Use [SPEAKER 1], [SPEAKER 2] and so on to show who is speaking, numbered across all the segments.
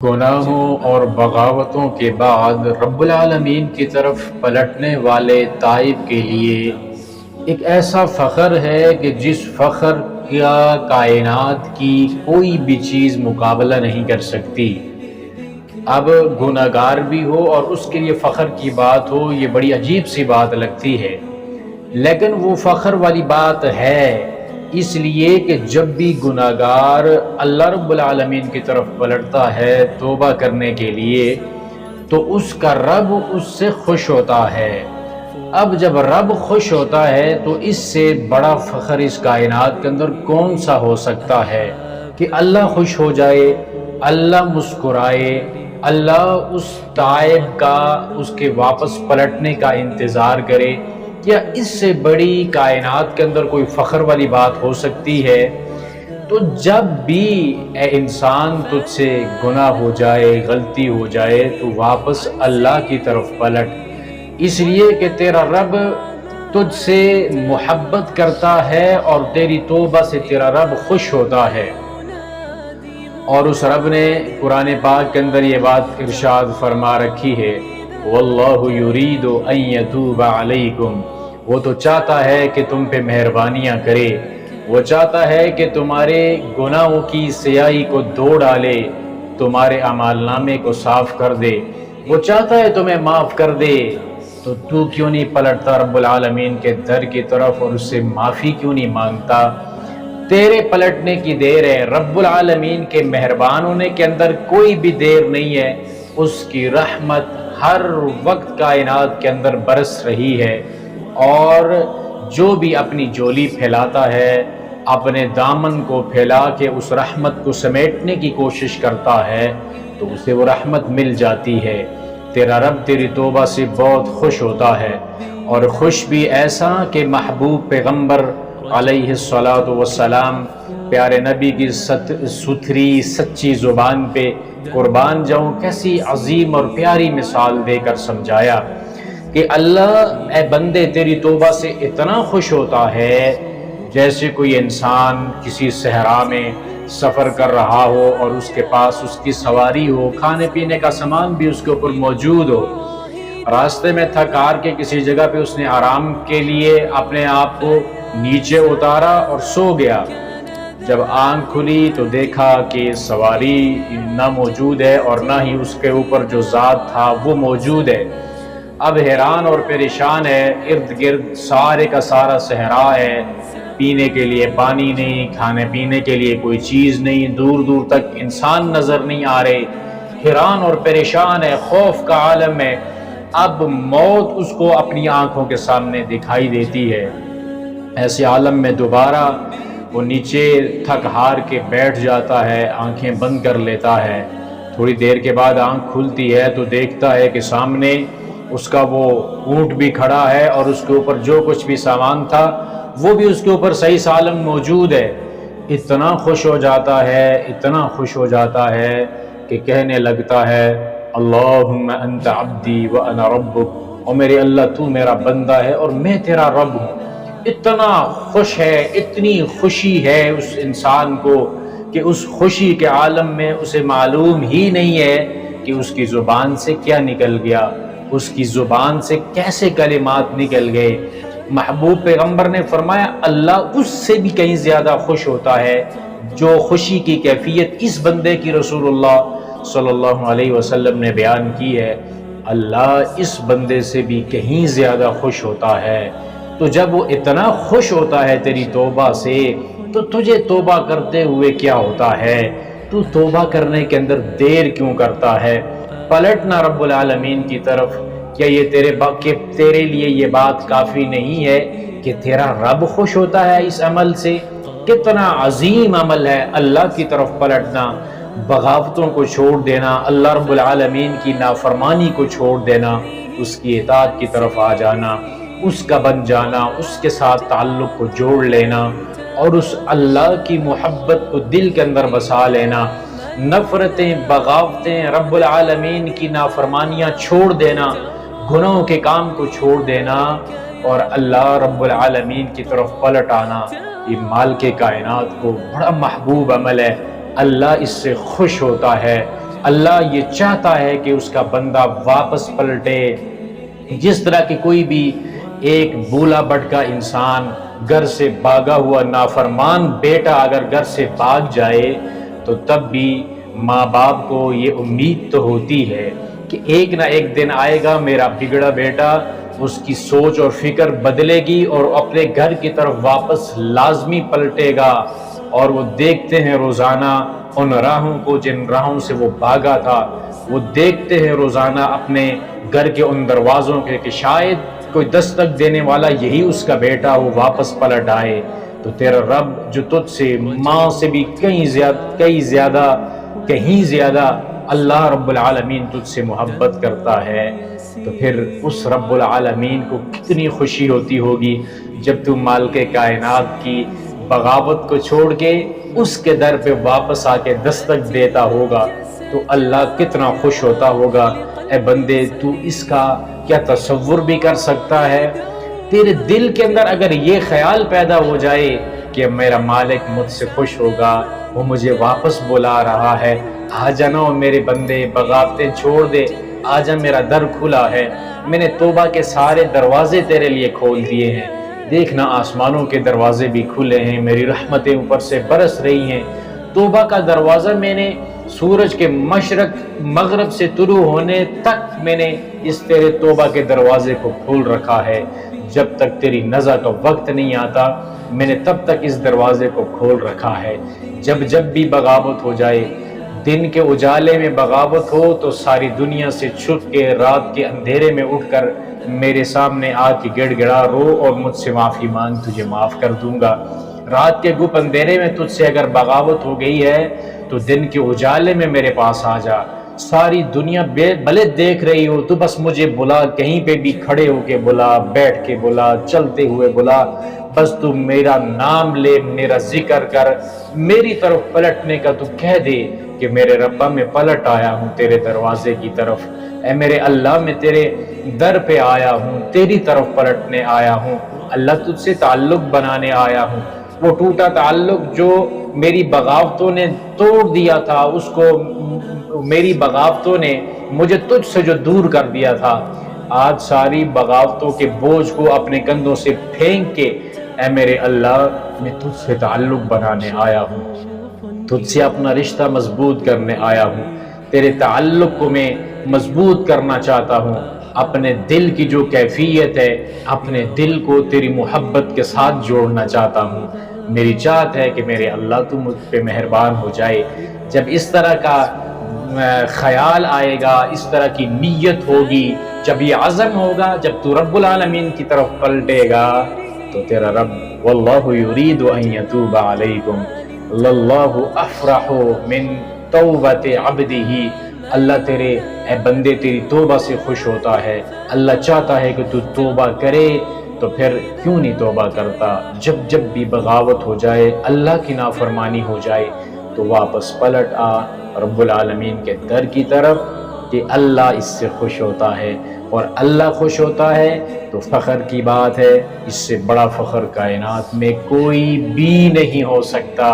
[SPEAKER 1] گناہوں اور بغاوتوں کے بعد رب العالمین کی طرف پلٹنے والے تائب کے لیے ایک ایسا فخر ہے کہ جس فخر کا کائنات کی کوئی بھی چیز مقابلہ نہیں کر سکتی۔ اب گناہ گار بھی ہو اور اس کے لیے فخر کی بات ہو، یہ بڑی عجیب سی بات لگتی ہے، لیکن وہ فخر والی بات ہے، اس لیے کہ جب بھی گناہ گار اللہ رب العالمین کی طرف پلٹتا ہے توبہ کرنے کے لیے تو اس کا رب اس سے خوش ہوتا ہے۔ اب جب رب خوش ہوتا ہے تو اس سے بڑا فخر اس کائنات کے اندر کون سا ہو سکتا ہے کہ اللہ خوش ہو جائے، اللہ مسکرائے، اللہ اس تائب کا، اس کے واپس پلٹنے کا انتظار کرے۔ کیا اس سے بڑی کائنات کے اندر کوئی فخر والی بات ہو سکتی ہے؟ تو جب بھی اے انسان تجھ سے گناہ ہو جائے، غلطی ہو جائے تو واپس اللہ کی طرف پلٹ، اس لیے کہ تیرا رب تجھ سے محبت کرتا ہے اور تیری توبہ سے تیرا رب خوش ہوتا ہے۔ اور اس رب نے قرآن پاک کے اندر یہ بات ارشاد فرما رکھی ہے، واللہ یرید ان یتوب علیکم، وہ تو چاہتا ہے کہ تم پہ مہربانیاں کرے، وہ چاہتا ہے کہ تمہارے گناہوں کی سیاہی کو دھو ڈالے، تمہارے اعمال نامے کو صاف کر دے، وہ چاہتا ہے تمہیں معاف کر دے، تو کیوں نہیں پلٹتا رب العالمین کے در کی طرف اور اس سے معافی کیوں نہیں مانگتا؟ تیرے پلٹنے کی دیر ہے، رب العالمین کے مہربان ہونے کے اندر کوئی بھی دیر نہیں ہے، اس کی رحمت ہر وقت کائنات کے اندر برس رہی ہے، اور جو بھی اپنی جولی پھیلاتا ہے، اپنے دامن کو پھیلا کے اس رحمت کو سمیٹنے کی کوشش کرتا ہے تو اسے وہ رحمت مل جاتی ہے۔ تیرا رب تیری توبہ سے بہت خوش ہوتا ہے، اور خوش بھی ایسا کہ محبوب پیغمبر علیہ الصلاۃ والسلام، پیارے نبی کی ستھری سچی زبان پہ قربان جاؤں، کیسی عظیم اور پیاری مثال دے کر سمجھایا کہ اللہ اے بندے تیری توبہ سے اتنا خوش ہوتا ہے جیسے کوئی انسان کسی صحرا میں سفر کر رہا ہو اور اس کے پاس اس کی سواری ہو، کھانے پینے کا سامان بھی اس کے اوپر موجود ہو، راستے میں تھک ہار کے کسی جگہ پہ اس نے آرام کے لیے اپنے آپ کو نیچے اتارا اور سو گیا، جب آنکھ کھلی تو دیکھا کہ سواری نہ موجود ہے اور نہ ہی اس کے اوپر جو ذات تھا وہ موجود ہے۔ اب حیران اور پریشان ہے، ارد گرد سارے کا سارا صحرا ہے، پینے کے لیے پانی نہیں، کھانے پینے کے لیے کوئی چیز نہیں، دور دور تک انسان نظر نہیں آ رہے، حیران اور پریشان ہے، خوف کا عالم ہے۔ اب موت اس کو اپنی آنکھوں کے سامنے دکھائی دیتی ہے، ایسے عالم میں دوبارہ وہ نیچے تھک ہار کے بیٹھ جاتا ہے، آنکھیں بند کر لیتا ہے، تھوڑی دیر کے بعد آنکھ کھلتی ہے تو دیکھتا ہے کہ سامنے اس کا وہ اونٹ بھی کھڑا ہے اور اس کے اوپر جو کچھ بھی سامان تھا وہ بھی اس کے اوپر صحیح سالم موجود ہے۔ اتنا خوش ہو جاتا ہے، اتنا خوش ہو جاتا ہے کہ کہنے لگتا ہے، اللہم انت عبدی وانا ربک، اور میرے اللہ تو میرا بندہ ہے اور میں تیرا رب ہوں۔ اتنا خوش ہے، اتنی خوشی ہے اس انسان کو کہ اس خوشی کے عالم میں اسے معلوم ہی نہیں ہے کہ اس کی زبان سے کیا نکل گیا، اس کی زبان سے کیسے کلمات نکل گئے۔ محبوب پیغمبر نے فرمایا اللہ اس سے بھی کہیں زیادہ خوش ہوتا ہے، جو خوشی کی کیفیت اس بندے کی رسول اللہ صلی اللہ علیہ وسلم نے بیان کی ہے، اللہ اس بندے سے بھی کہیں زیادہ خوش ہوتا ہے۔ تو جب وہ اتنا خوش ہوتا ہے تیری توبہ سے تو تجھے توبہ کرتے ہوئے کیا ہوتا ہے؟ تو توبہ کرنے کے اندر دیر کیوں کرتا ہے؟ پلٹنا رب العالمین کی طرف۔ کیا یہ تیرے لیے یہ بات کافی نہیں ہے کہ تیرا رب خوش ہوتا ہے اس عمل سے؟ کتنا عظیم عمل ہے اللہ کی طرف پلٹنا، بغاوتوں کو چھوڑ دینا، اللہ رب العالمین کی نافرمانی کو چھوڑ دینا، اس کی اطاعت کی طرف آ جانا، اس کا بن جانا، اس کے ساتھ تعلق کو جوڑ لینا اور اس اللہ کی محبت کو دل کے اندر بسا لینا، نفرتیں، بغاوتیں، رب العالمین کی نافرمانیاں چھوڑ دینا، گناہوں کے کام کو چھوڑ دینا اور اللہ رب العالمین کی طرف پلٹ آنا، یہ مالک کائنات کو بڑا محبوب عمل ہے، اللہ اس سے خوش ہوتا ہے۔ اللہ یہ چاہتا ہے کہ اس کا بندہ واپس پلٹے۔ جس طرح کہ کوئی بھی ایک بولا بھٹکا انسان، گھر سے بھاگا ہوا نافرمان بیٹا اگر گھر سے بھاگ جائے تو تب بھی ماں باپ کو یہ امید تو ہوتی ہے کہ ایک نہ ایک دن آئے گا میرا بگڑا بیٹا، اس کی سوچ اور فکر بدلے گی اور اپنے گھر کی طرف واپس لازمی پلٹے گا۔ اور وہ دیکھتے ہیں روزانہ ان راہوں کو جن راہوں سے وہ بھاگا تھا، وہ دیکھتے ہیں روزانہ اپنے گھر کے ان دروازوں کے کہ شاید کوئی دستک دینے والا یہی اس کا بیٹا وہ واپس پلٹ آئے۔ تو تیرا رب جو تجھ سے ماں سے بھی کہیں زیادہ اللہ رب العالمین تجھ سے محبت کرتا ہے، تو پھر اس رب العالمین کو کتنی خوشی ہوتی ہوگی جب تو مالک کائنات کی بغاوت کو چھوڑ کے اس کے در پہ واپس آ کے دستک دیتا ہوگا، تو اللہ کتنا خوش ہوتا ہوگا۔ اے بندے، تو اس کا کیا تصور بھی کر سکتا ہے؟ تیرے دل کے اندر اگر یہ خیال پیدا ہو جائے کہ میرا مالک مجھ سے خوش ہوگا، وہ مجھے واپس بلا رہا ہے، آجا نا میرے بندے، بغاوتیں چھوڑ دے، آجا میرا در کھلا ہے، میں نے توبہ کے سارے دروازے تیرے لیے کھول دیے ہیں، دیکھنا آسمانوں کے دروازے بھی کھلے ہیں، میری رحمتیں اوپر سے برس رہی ہیں، توبہ کا دروازہ میں نے سورج کے مشرق مغرب سے طلوع ہونے تک میں نے اس تیرے توبہ کے دروازے کو کھول رکھا ہے، جب تک تیری نزع کا وقت نہیں آتا میں نے تب تک اس دروازے کو کھول رکھا ہے۔ جب بھی بغاوت ہو جائے، دن کے اجالے میں بغاوت ہو تو ساری دنیا سے چھپ کے رات کے اندھیرے میں اٹھ کر میرے سامنے آ کے گڑ گڑا رو اور مجھ سے معافی مانگ، تجھے معاف کر دوں گا۔ رات کے گپ اندھیرے میں تجھ سے اگر بغاوت ہو گئی ہے تو دن کے اجالے میں میرے پاس آ جا، ساری دنیا بھلے دیکھ رہی ہو، تو بس مجھے بلا، کہیں پہ بھی کھڑے ہو کے بلا، بیٹھ کے بلا، چلتے ہوئے بلا، بس تو میرا نام لے، میرا ذکر کر، میری طرف پلٹنے کا تو کہہ دے کہ میرے ربا میں پلٹ آیا ہوں تیرے دروازے کی طرف، اے میرے اللہ میں تیرے در پہ آیا ہوں، تیری طرف پلٹنے آیا ہوں، اللہ تجھ سے تعلق بنانے آیا ہوں۔ وہ ٹوٹا تعلق جو میری بغاوتوں نے توڑ دیا تھا، اس کو میری بغاوتوں نے مجھے تجھ سے جو دور کر دیا تھا، آج ساری بغاوتوں کے بوجھ کو اپنے کندھوں سے پھینک کے اے میرے اللہ میں تجھ سے تعلق بنانے آیا ہوں، تجھ سے اپنا رشتہ مضبوط کرنے آیا ہوں، تیرے تعلق کو میں مضبوط کرنا چاہتا ہوں، اپنے دل کی جو کیفیت ہے اپنے دل کو تیری محبت کے ساتھ جوڑنا چاہتا ہوں۔ میری چاہت ہے کہ میرے اللہ تو مجھ پہ مہربان ہو جائے۔ جب اس طرح کا خیال آئے گا، اس طرح کی نیت ہوگی، جب یہ عزم ہوگا، جب تو رب العالمین کی طرف پلٹے گا تو تیرا رب واللہ یرید ان یتوب علیکم اللہ افرح من توبۃ عبدہ، اللہ تیرے اے بندے تیری توبہ سے خوش ہوتا ہے، اللہ چاہتا ہے کہ تو توبہ کرے، تو پھر کیوں نہیں توبہ کرتا؟ جب بھی بغاوت ہو جائے، اللہ کی نافرمانی ہو جائے تو واپس پلٹ آ رب العالمین کے در کی طرف، کہ اللہ اس سے خوش ہوتا ہے، اور اللہ خوش ہوتا ہے تو فخر کی بات ہے، اس سے بڑا فخر کائنات میں کوئی بھی نہیں ہو سکتا،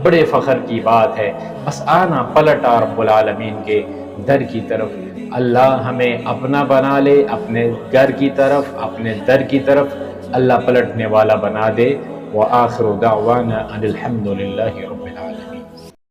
[SPEAKER 1] بڑے فخر کی بات ہے۔ بس آنا پلٹ آ رب العالمین کے در کی طرف، اللہ ہمیں اپنا بنا لے، اپنے گھر کی طرف، اپنے در کی طرف اللہ پلٹنے والا بنا دے۔ وآخر دعوانا ان الحمد للہ رب العالمین۔